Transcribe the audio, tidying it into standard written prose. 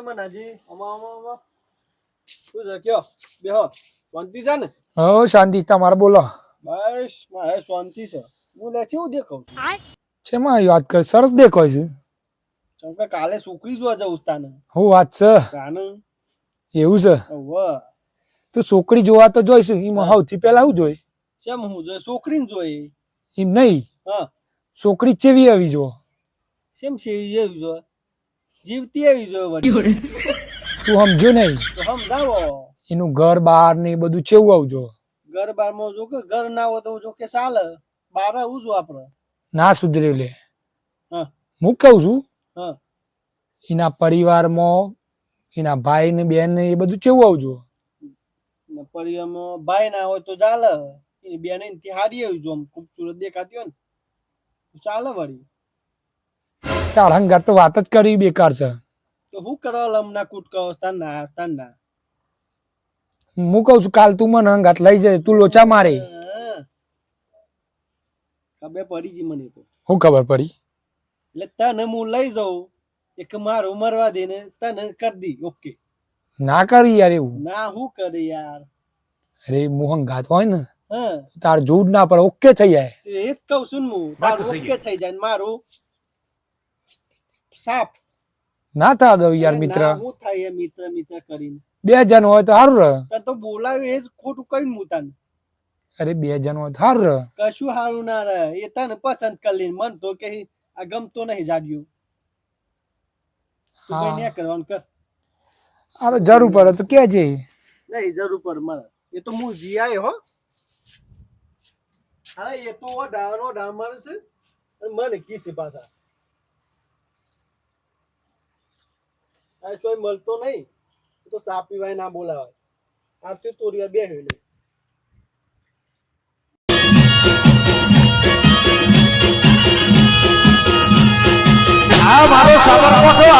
મનાજી અમા શું છે કયો બેહો શાંતિ છે ને હો શાંતિ તમારે બોલો બસ મારે શાંતિ છે હું લે કેવું દેખાવ શેમાં વાત કર સરસ દેખાય છે ચમ કે કાલે છોકરી જોવા જવું તાને હું વાત છે તાને એવું છે વાહ તો છોકરી જોવા તો જોઈશ એમાં સૌથી પહેલા હું જોઈ કેમ હું જોઈ છોકરીને જોઈ એમ નહીં હા છોકરી ચેવી આવી જો કેમ છે એવી જો જીવતી એવી જો વળી તું સમજો નહીં તો સમજાવો એનું ઘર બાર ને એ બધું ચેવું આવજો ઘર બારમાં જો કે ઘર ના હોય તો જો કે ચાલે બાર આવું જો આપણે ના સુધરે લે હા હું કહું છું હા એના પરિવારમાં એના ભાઈ ને બેન ને એ બધું ચેવું આવજો ને પરિવારમાં ભાઈ ના હોય તો ચાલે એની બેન એનથી હારી આવી જો આમ ખૂબસૂરત દેખાતી હોય ને તો ચાલે વળી તાર હંગાત તો વાત જ કરી બેકાર છે તો હું કરવા લમના કૂટકો તાના હું કહું છું કાલ તું મને હંગાત લઈ જાય તું લોચા મારે ખબર પડી જી મને તો શું ખબર પડી એટલે તને હું લઈ જાઉં એક મારું મરવા દે ને તને કરી દી ઓકે ના કરી યાર એવું ના હું કરે યાર અરે હું હંગાત હોય ને હા તાર જોડ ના પડે ઓકે થઈ જાય એ જ કહું છું ને હું તારું ઓકે થઈ જાય ને મારું સાપ ના થા દઉં યાર મિત્ર હું થાય મિત્ર મિત્ર કરીને 2 જણ હોય તો સારું રહે તને તો બોલાવ્યું એ જ ખોટું કઈ હું તને અરે 2 જણ હોય તો સારું રહે કશું સારું ના રહે એ તને પસંદ કરી લઈને મન તો કે આ ગમતો નહીં જાડ્યું તું કઈ નહીં કરવાનું કર અરે જરૂર પડે તો કેજે નહીં જરૂર પર મારે એ તો હું જીઆય હો અરે એ તો ડાનો ડામર છે અને મને કીસે પાછા આ કોઈ મળતો નહીં તો ચા પીવાય ના બોલાવાય આ તો તોરિયા બે હોય ને આ મારો સાબરકોઠો